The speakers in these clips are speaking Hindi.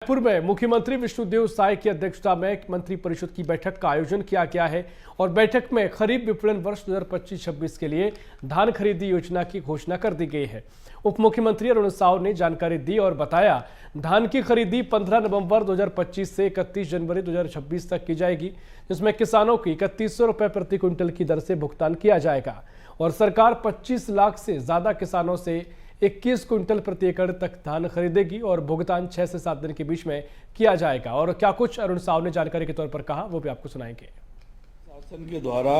पूर्व में मुख्यमंत्री विष्णुदेव साय की अध्यक्षता में मंत्री परिषद की बैठक का आयोजन किया गया है और बैठक में खरीफ विपणन वर्ष 2025-26 के लिए धान खरीदी योजना की घोषणा कर दी गई है। उप मुख्यमंत्री अरुण साव ने जानकारी दी और बताया, धान की खरीदी 15 नवंबर 2025 से 31 जनवरी 2026 तक की जाएगी, जिसमें किसानों की 3100 रुपये प्रति क्विंटल की दर से भुगतान किया जाएगा और सरकार 25 लाख से ज्यादा किसानों से 21 क्विंटल प्रति एकड़ तक धान खरीदेगी और भुगतान 6 से 7 दिन के बीच में किया जाएगा। और क्या कुछ अरुण साव ने जानकारी के तौर पर कहा, वो भी आपको सुनाएंगे। शासन के द्वारा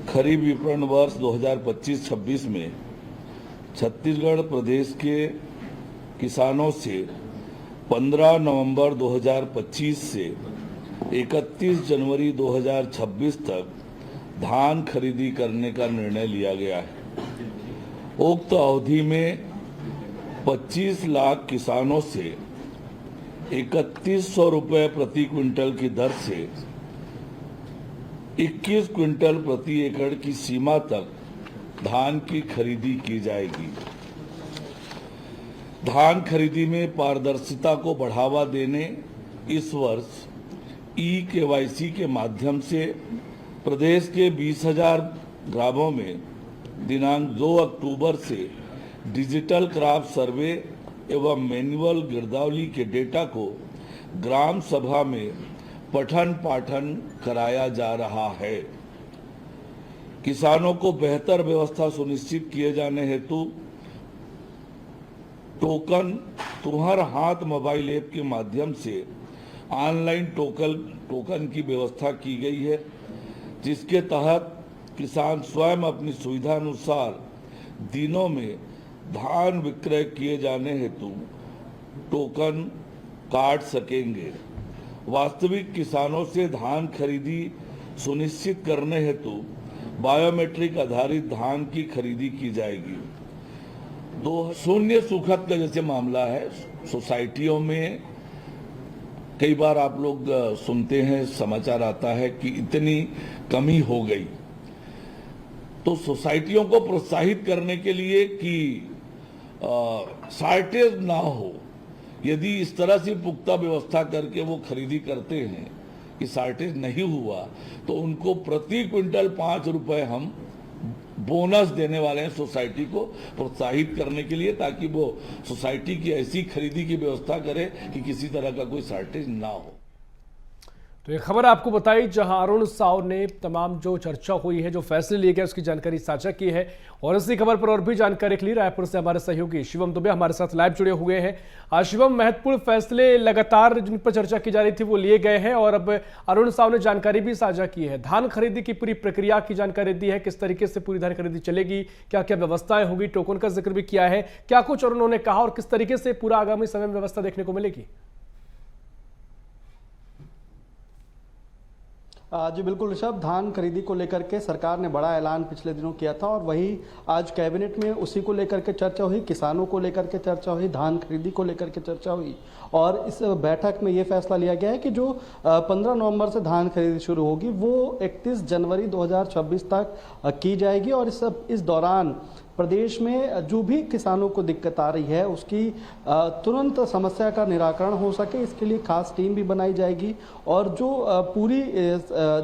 खरीफ विपणन वर्ष 2025-26 में छत्तीसगढ़ प्रदेश के किसानों से 15 नवंबर 2025 से 31 जनवरी 2026 तक धान खरीदी करने का निर्णय लिया गया है। उक्त अवधि में 25 लाख किसानों से 3100 रुपये प्रति क्विंटल की दर से 21 क्विंटल प्रति एकड़ की सीमा तक धान की खरीदी की जाएगी। धान खरीदी में पारदर्शिता को बढ़ावा देने इस वर्ष ई-केवाईसी के माध्यम से प्रदेश के 20,000 ग्रामों में दिनांक 2 अक्टूबर से डिजिटल क्रॉप सर्वे एवं मैनुअल गिरदावली के डेटा को ग्राम सभा में पठन पाठन कराया जा रहा है। किसानों को बेहतर व्यवस्था सुनिश्चित किए जाने हेतु टोकन तुम्हार हाथ मोबाइल ऐप के माध्यम से ऑनलाइन टोकन की व्यवस्था की गई है, जिसके तहत किसान स्वयं अपनी सुविधा अनुसार दिनों में धान विक्रय किए जाने हेतु टोकन काट सकेंगे। वास्तविक किसानों से धान खरीदी सुनिश्चित करने हेतु बायोमेट्रिक आधारित धान की खरीदी की जाएगी। शून्य सुखद का जैसे मामला है, सोसाइटियों में कई बार आप लोग सुनते हैं, समाचार आता है कि इतनी कमी हो गई, तो सोसाइटियों को प्रोत्साहित करने के लिए कि शॉर्टेज ना हो, यदि इस तरह से पुख्ता व्यवस्था करके वो खरीदी करते हैं कि शॉर्टेज नहीं हुआ, तो उनको प्रति क्विंटल 5 रुपए हम बोनस देने वाले हैं सोसाइटी को प्रोत्साहित करने के लिए, ताकि वो सोसाइटी की ऐसी खरीदी की व्यवस्था करे कि किसी तरह का कोई शॉर्टेज ना हो। तो ये खबर आपको बताई जहां अरुण साव ने तमाम जो चर्चा हुई है, जो फैसले लिए गए, उसकी जानकारी साझा की है। और इसी खबर पर और भी जानकारी के लिए रायपुर से हमारे सहयोगी शिवम दुबे हमारे साथ लाइव जुड़े हुए हैं। शिवम, महत्वपूर्ण फैसले लगातार जिन पर चर्चा की जा रही थी वो लिए गए हैं और अब अरुण साव ने जानकारी भी साझा की है। धान खरीदी की पूरी प्रक्रिया की जानकारी दी है, किस तरीके से पूरी धान खरीदी चलेगी, क्या क्या व्यवस्थाएं होगी, टोकन का जिक्र भी किया है। क्या कुछ और उन्होंने कहा और किस तरीके से पूरा आगामी समय में व्यवस्था देखने को मिलेगी? जी बिल्कुल ऋषभ, धान खरीदी को लेकर के सरकार ने बड़ा ऐलान पिछले दिनों किया था और वही आज कैबिनेट में उसी को लेकर के चर्चा हुई, किसानों को लेकर के चर्चा हुई, धान खरीदी को लेकर के चर्चा हुई। और इस बैठक में ये फैसला लिया गया है कि जो 15 नवंबर से धान खरीदी शुरू होगी वो 31 जनवरी 2026 तक की जाएगी और इस दौरान प्रदेश में जो भी किसानों को दिक्कत आ रही है उसकी तुरंत समस्या का निराकरण हो सके, इसके लिए खास टीम भी बनाई जाएगी और जो पूरी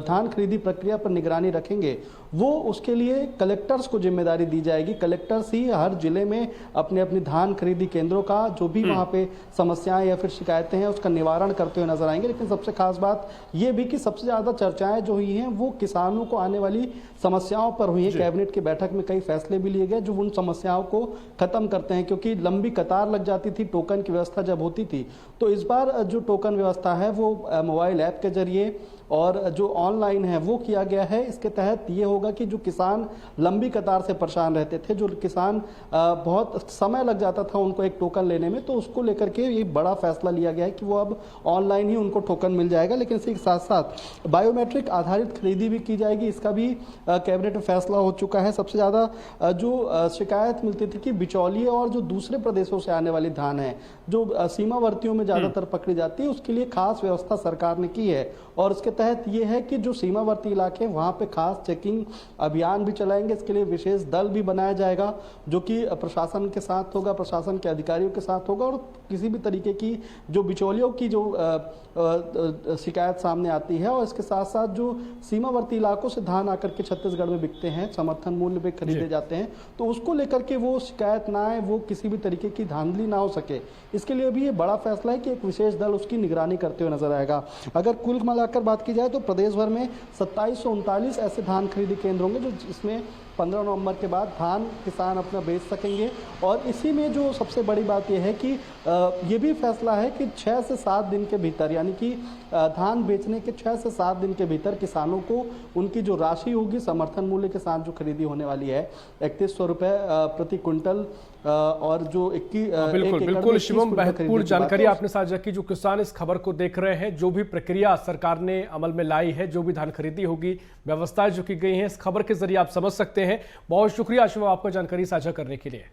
धान खरीदी प्रक्रिया पर निगरानी रखेंगे वो उसके लिए कलेक्टर्स को जिम्मेदारी दी जाएगी। कलेक्टर्स ही हर जिले में अपने अपनी धान खरीदी केंद्रों का जो भी वहाँ पे समस्याएं या फिर शिकायतें हैं उसका निवारण करते हुए नजर आएंगे। लेकिन सबसे खास बात ये भी कि सबसे ज़्यादा चर्चाएं जो हुई हैं वो किसानों को आने वाली समस्याओं पर हुई है। कैबिनेट की बैठक में कई फैसले भी लिए गए जो उन समस्याओं को खत्म करते हैं, क्योंकि लंबी कतार लग जाती थी टोकन की व्यवस्था जब होती थी। तो इस बार जो टोकन व्यवस्था है वो मोबाइल ऐप के जरिए और जो ऑनलाइन है वो किया गया है। इसके तहत ये होगा कि जो किसान लंबी कतार से परेशान रहते थे, जो किसान बहुत समय लग जाता था उनको एक टोकन लेने में, तो उसको लेकर के ये बड़ा फैसला लिया गया है कि वो अब ऑनलाइन ही उनको टोकन मिल जाएगा। लेकिन इसी के साथ साथ बायोमेट्रिक आधारित खरीदी भी की जाएगी, इसका भी कैबिनेट में फैसला हो चुका है। सबसे ज़्यादा जो शिकायत मिलती थी कि बिचौलिए और जो दूसरे प्रदेशों से आने वाली धान है जो सीमावर्तियों में ज़्यादातर पकड़ी जाती है, उसके लिए खास व्यवस्था सरकार ने की है और उसके तहत ये है कि जो सीमावर्ती इलाके हैं वहाँ पे खास चेकिंग अभियान भी चलाएंगे। इसके लिए विशेष दल भी बनाया जाएगा जो कि प्रशासन के साथ होगा, प्रशासन के अधिकारियों के साथ होगा, और किसी भी तरीके की जो बिचौलियों की जो शिकायत सामने आती है, और इसके साथ साथ जो सीमावर्ती इलाकों से धान आकर के छत्तीसगढ़ में बिकते हैं, समर्थन मूल्य पे खरीदे जाते हैं, तो उसको लेकर के वो शिकायत ना आए, वो किसी भी तरीके की धांधली ना हो सके, इसके लिए भी ये बड़ा फैसला है कि एक विशेष दल उसकी निगरानी करते हुए नजर आएगा। अगर कुल मिलाकर बात की जाए तो प्रदेश भर में 2739 ऐसे धान खरीदी केंद्र होंगे जो जिसमें 15 नवंबर के बाद धान किसान अपना बेच सकेंगे। और इसी में जो सबसे बड़ी बात यह है कि ये भी फैसला है कि 6 से 7 दिन के भीतर, यानी कि धान बेचने के 6 से 7 दिन के भीतर किसानों को उनकी जो राशि होगी समर्थन मूल्य के साथ जो खरीदी होने वाली है 3100 रुपये प्रति क्विंटल, और जो बिल्कुल शिवम, महत्वपूर्ण जानकारी आपने साझा की। जो किसान इस खबर को देख रहे हैं, जो भी प्रक्रिया सरकार ने अमल में लाई है, जो भी धान खरीदी होगी, व्यवस्थाएं जो की गई हैं, इस खबर के जरिए आप समझ सकते हैं। बहुत शुक्रिया शिवम आपका जानकारी साझा करने के लिए।